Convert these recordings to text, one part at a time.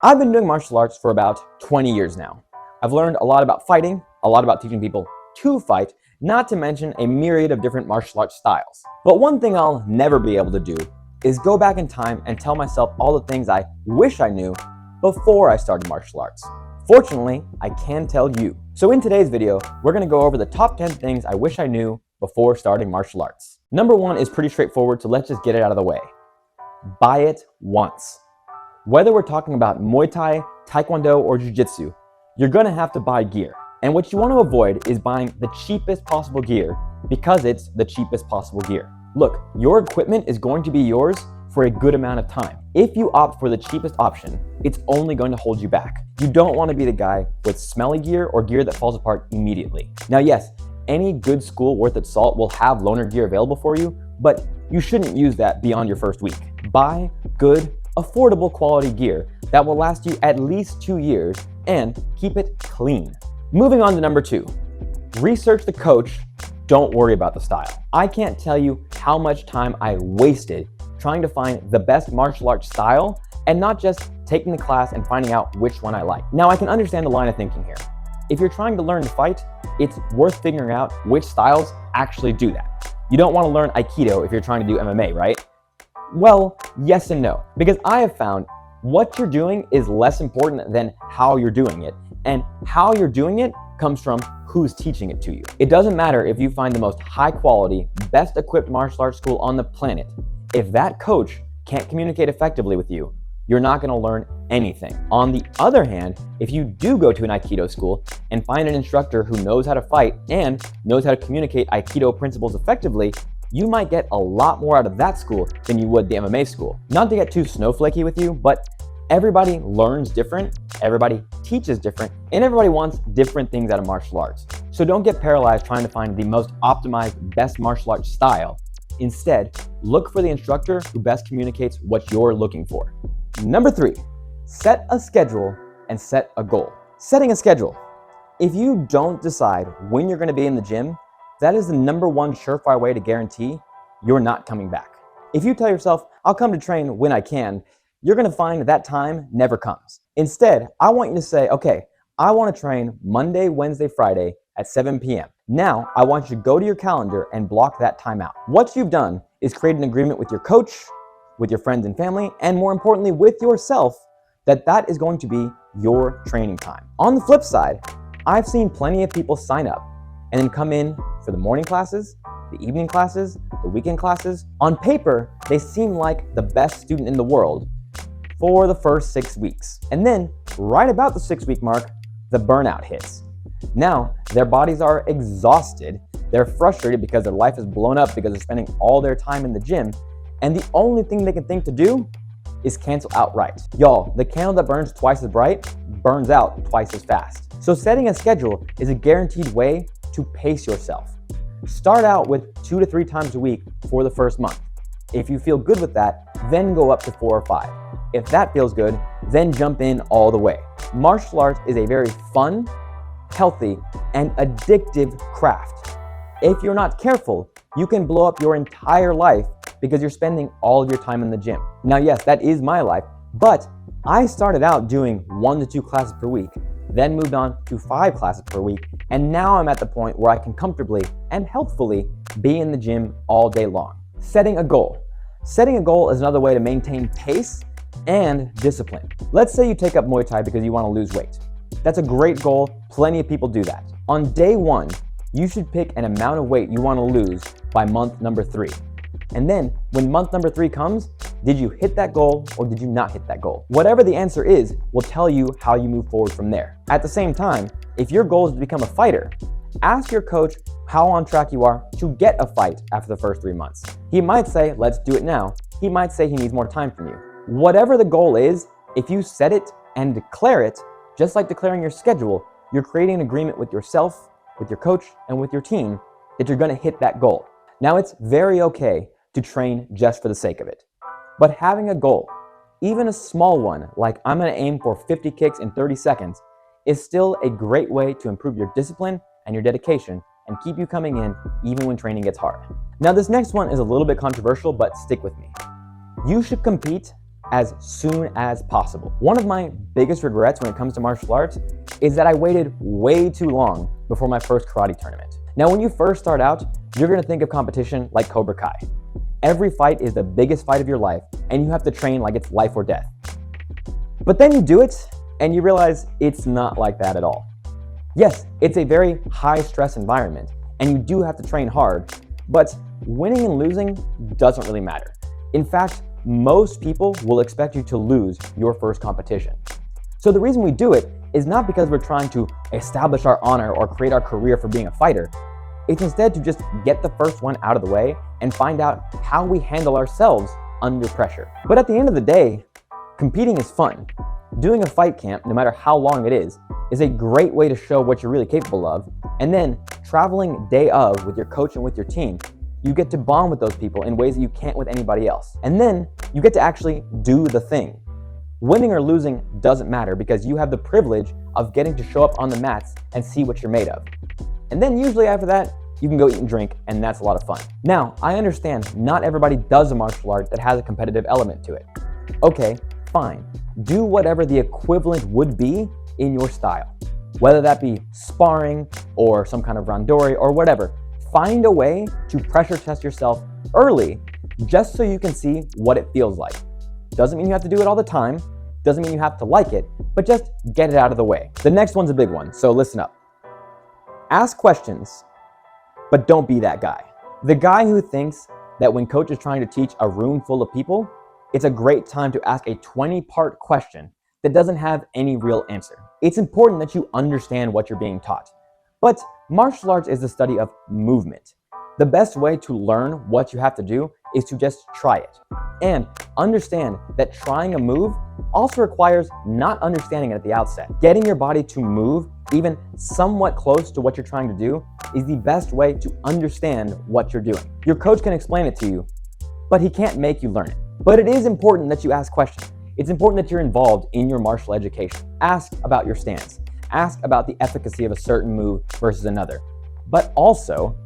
I've been doing martial arts for about 20 years now. I've learned a lot about fighting, a lot about teaching people to fight, not to mention a myriad of different martial arts styles. But one thing I'll never be able to do is go back in time and tell myself all the things I wish I knew before I started martial arts. Fortunately, I can tell you. So in today's video, we're going to go over the top 10 things I wish I knew before starting martial arts. Number one is pretty straightforward, so let's just get it out of the way. Buy it once. Whether we're talking about Muay Thai, Taekwondo, or jiu-jitsu, you're gonna have to buy gear. And what you want to avoid is buying the cheapest possible gear because it's the cheapest possible gear. Look, your equipment is going to be yours for a good amount of time. If you opt for the cheapest option, it's only going to hold you back. You don't want to be the guy with smelly gear or gear that falls apart immediately. Now, yes, any good school worth its salt will have loaner gear available for you, but you shouldn't use that beyond your first week. Buy good, affordable quality gear that will last you at least 2 years and keep it clean. Moving on to number 2, research the coach, don't worry about the style. I can't tell you how much time I wasted trying to find the best martial arts style and not just taking the class and finding out which one I like. Now I can understand the line of thinking here. If you're trying to learn to fight, it's worth figuring out which styles actually do that. You don't want to learn Aikido if you're trying to do MMA, right? Well, yes and no, because I have found what you're doing is less important than how you're doing it, and how you're doing it comes from who's teaching it to you. It doesn't matter if you find the most high quality, best equipped martial arts school on the planet. If that coach can't communicate effectively with you, you're not going to learn anything. On the other hand, if you do go to an Aikido school and find an instructor who knows how to fight and knows how to communicate Aikido principles effectively, you might get a lot more out of that school than you would the MMA school. Not to get too snowflakey with you, but everybody learns different, everybody teaches different, and everybody wants different things out of martial arts. So don't get paralyzed trying to find the most optimized, best martial arts style. Instead, look for the instructor who best communicates what you're looking for. Number 3, set a schedule and set a goal. Setting a schedule. If you don't decide when you're going to be in the gym, that is the number one surefire way to guarantee you're not coming back. If you tell yourself, I'll come to train when I can, you're going to find that time never comes. Instead, I want you to say, okay, I want to train Monday, Wednesday, Friday at 7 p.m. Now, I want you to go to your calendar and block that time out. What you've done is create an agreement with your coach, with your friends and family, and more importantly, with yourself, that is going to be your training time. On the flip side, I've seen plenty of people sign up and then come in for the morning classes, the evening classes, the weekend classes. On paper, they seem like the best student in the world for the first 6 weeks. And then, right about the 6-week mark, the burnout hits. Now, their bodies are exhausted, they're frustrated because their life is blown up because they're spending all their time in the gym, and the only thing they can think to do is cancel outright. Y'all, the candle that burns twice as bright burns out twice as fast. So setting a schedule is a guaranteed way to pace yourself. Start out with 2 to 3 times a week for the first month. If you feel good with that, then go up to 4 or 5. If that feels good, then jump in all the way. Martial arts is a very fun, healthy, and addictive craft. If you're not careful, you can blow up your entire life because you're spending all of your time in the gym. Now, yes, that is my life, but I started out doing 1 to 2 classes per week, then moved on to 5 classes per week, and now I'm at the point where I can comfortably and healthfully be in the gym all day long. Setting a goal. Setting a goal is another way to maintain pace and discipline. Let's say you take up Muay Thai because you want to lose weight. That's a great goal. Plenty of people do that. On day 1, you should pick an amount of weight you want to lose by month number 3. And then when month number 3 comes, did you hit that goal or did you not hit that goal? Whatever the answer is will tell you how you move forward from there. At the same time, if your goal is to become a fighter, ask your coach how on track you are to get a fight after the first 3 months. He might say, let's do it now. He might say he needs more time from you. Whatever the goal is, if you set it and declare it, just like declaring your schedule, you're creating an agreement with yourself, with your coach, and with your team that you're going to hit that goal. Now, it's very okay to train just for the sake of it. But having a goal, even a small one, like I'm going to aim for 50 kicks in 30 seconds, is still a great way to improve your discipline and your dedication and keep you coming in even when training gets hard. Now, this next one is a little bit controversial, but stick with me. You should compete as soon as possible. One of my biggest regrets when it comes to martial arts is that I waited way too long before my first karate tournament. Now, when you first start out, you're gonna think of competition like Cobra Kai. Every fight is the biggest fight of your life, and you have to train like it's life or death. But then you do it, and you realize it's not like that at all. Yes, it's a very high stress environment, and you do have to train hard, but winning and losing doesn't really matter. In fact, most people will expect you to lose your first competition. So the reason we do it is not because we're trying to establish our honor or create our career for being a fighter. It's instead to just get the first one out of the way and find out how we handle ourselves under pressure. But at the end of the day, competing is fun. Doing a fight camp, no matter how long it is a great way to show what you're really capable of. And then traveling day of with your coach and with your team, you get to bond with those people in ways that you can't with anybody else. And then you get to actually do the thing. Winning or losing doesn't matter because you have the privilege of getting to show up on the mats and see what you're made of. And then usually after that, you can go eat and drink, and that's a lot of fun. Now, I understand not everybody does a martial art that has a competitive element to it. Okay, fine. Do whatever the equivalent would be in your style. Whether that be sparring or some kind of randori or whatever. Find a way to pressure test yourself early just so you can see what it feels like. Doesn't mean you have to do it all the time. Doesn't mean you have to like it, but just get it out of the way. The next one's a big one, so listen up. Ask questions, but don't be that guy. The guy who thinks that when coach is trying to teach a room full of people, it's a great time to ask a 20-part question that doesn't have any real answer. It's important that you understand what you're being taught. But martial arts is the study of movement. The best way to learn what you have to do is to just try it. And understand that trying a move also requires not understanding it at the outset. Getting your body to move even somewhat close to what you're trying to do is the best way to understand what you're doing. Your coach can explain it to you, but he can't make you learn it. But it is important that you ask questions. It's important that you're involved in your martial education. Ask about your stance. Ask about the efficacy of a certain move versus another. But also,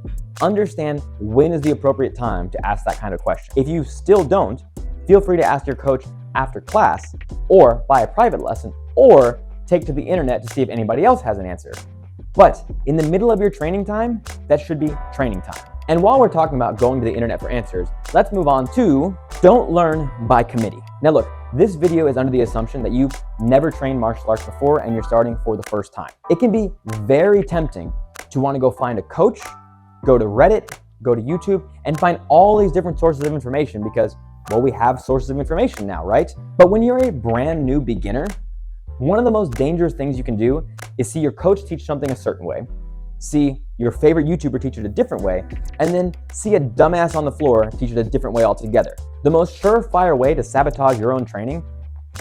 understand when is the appropriate time to ask that kind of question. If you still don't, feel free to ask your coach after class, or buy a private lesson, or take to the internet to see if anybody else has an answer. But in the middle of your training time, that should be training time. And while we're talking about going to the internet for answers, let's move on to don't learn by committee. Now look, this video is under the assumption that you've never trained martial arts before and you're starting for the first time. It can be very tempting to want to go find a coach, go to Reddit, go to YouTube, and find all these different sources of information because, well, we have sources of information now, right? But when you're a brand new beginner, one of the most dangerous things you can do is see your coach teach something a certain way, see your favorite YouTuber teach it a different way, and then see a dumbass on the floor teach it a different way altogether. The most surefire way to sabotage your own training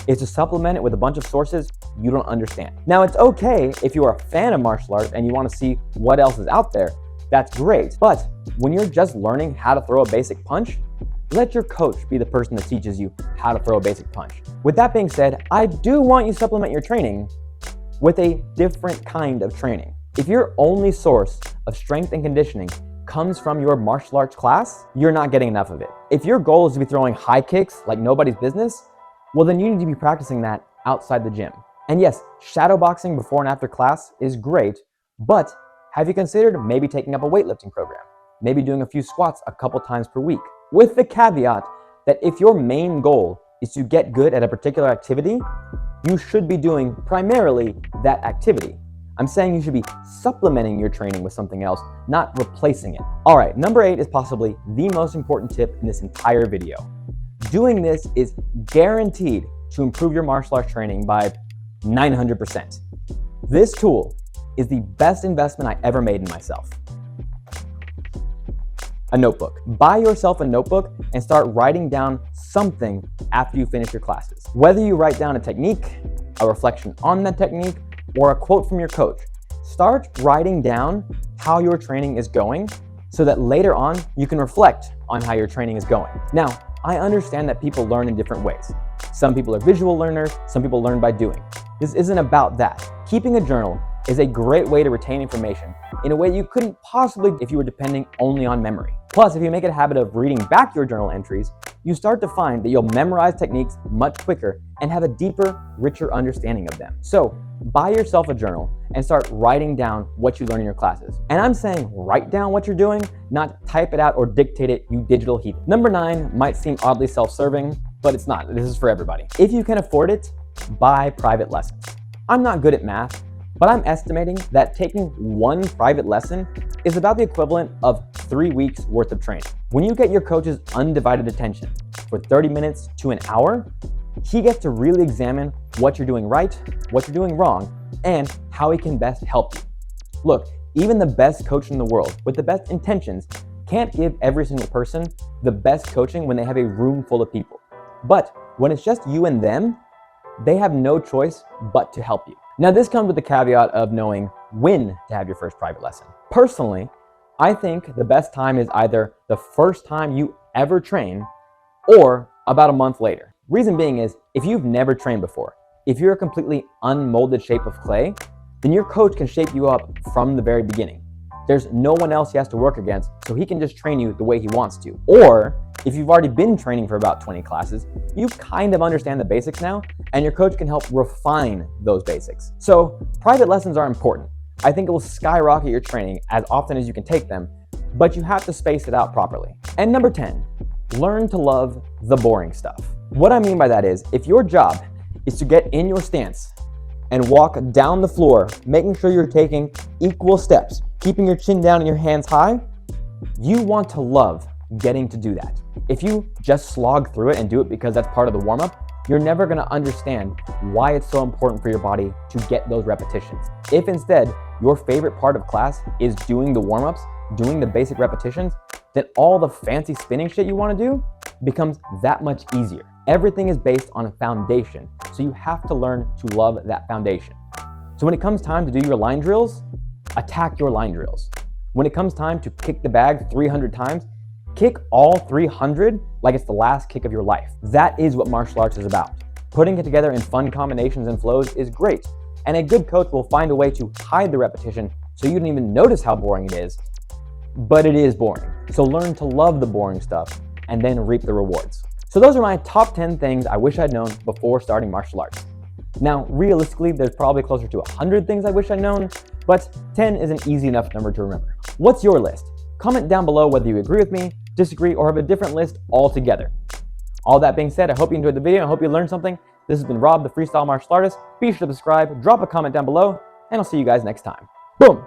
is to supplement it with a bunch of sources you don't understand. Now, it's okay if you are a fan of martial arts and you want to see what else is out there. That's great. But when you're just learning how to throw a basic punch, let your coach be the person that teaches you how to throw a basic punch. With that being said, I do want you to supplement your training with a different kind of training. If your only source of strength and conditioning comes from your martial arts class, you're not getting enough of it. If your goal is to be throwing high kicks like nobody's business, well, then you need to be practicing that outside the gym. And yes, shadowboxing before and after class is great, but have you considered maybe taking up a weightlifting program? Maybe doing a few squats a couple times per week? With the caveat that if your main goal is to get good at a particular activity, you should be doing primarily that activity. I'm saying you should be supplementing your training with something else, not replacing it. All right, number 8 is possibly the most important tip in this entire video. Doing this is guaranteed to improve your martial arts training by 900%. This tool is the best investment I ever made in myself. A notebook. Buy yourself a notebook and start writing down something after you finish your classes. Whether you write down a technique, a reflection on that technique, or a quote from your coach, start writing down how your training is going so that later on you can reflect on how your training is going. Now, I understand that people learn in different ways. Some people are visual learners, some people learn by doing. This isn't about that. Keeping a journal is a great way to retain information in a way you couldn't possibly if you were depending only on memory. Plus, if you make it a habit of reading back your journal entries, you start to find that you'll memorize techniques much quicker and have a deeper, richer understanding of them. So buy yourself a journal and start writing down what you learn in your classes. And I'm saying write down what you're doing, not type it out or dictate it, you digital heathen. Number 9 might seem oddly self-serving, but it's not. This is for everybody. If you can afford it, buy private lessons. I'm not good at math, but I'm estimating that taking one private lesson is about the equivalent of 3 weeks worth of training. When you get your coach's undivided attention for 30 minutes to an hour, he gets to really examine what you're doing right, what you're doing wrong, and how he can best help you. Look, even the best coach in the world with the best intentions can't give every single person the best coaching when they have a room full of people. But when it's just you and them, they have no choice but to help you. Now, this comes with the caveat of knowing when to have your first private lesson. Personally, I think the best time is either the first time you ever train or about a month later. Reason being is, if you've never trained before, if you're a completely unmolded shape of clay, then your coach can shape you up from the very beginning. There's no one else he has to work against, so he can just train you the way he wants to. Or if you've already been training for about 20 classes, you kind of understand the basics now, and your coach can help refine those basics. So private lessons are important. I think it will skyrocket your training as often as you can take them, but you have to space it out properly. And number 10, learn to love the boring stuff. What I mean by that is, if your job is to get in your stance and walk down the floor, making sure you're taking equal steps, keeping your chin down and your hands high, you want to love getting to do that. If you just slog through it and do it because that's part of the warm-up, you're never gonna understand why it's so important for your body to get those repetitions. If instead, your favorite part of class is doing the warm-ups, doing the basic repetitions, then all the fancy spinning shit you wanna do becomes that much easier. Everything is based on a foundation, so you have to learn to love that foundation. So when it comes time to do your line drills, attack your line drills. When it comes time to kick the bag 300 times, kick all 300 like it's the last kick of your life. That is what martial arts is about. Putting it together in fun combinations and flows is great, and a good coach will find a way to hide the repetition so you don't even notice how boring it is, but it is boring. So learn to love the boring stuff and then reap the rewards. So those are my top 10 things I wish I'd known before starting martial arts. Now, realistically, there's probably closer to 100 things I wish I'd known, but 10 is an easy enough number to remember. What's your list? Comment down below whether you agree with me, disagree, or have a different list altogether. All that being said, I hope you enjoyed the video. I hope you learned something. This has been Rob, the Freestyle Martial Artist. Be sure to subscribe, drop a comment down below, and I'll see you guys next time. Boom!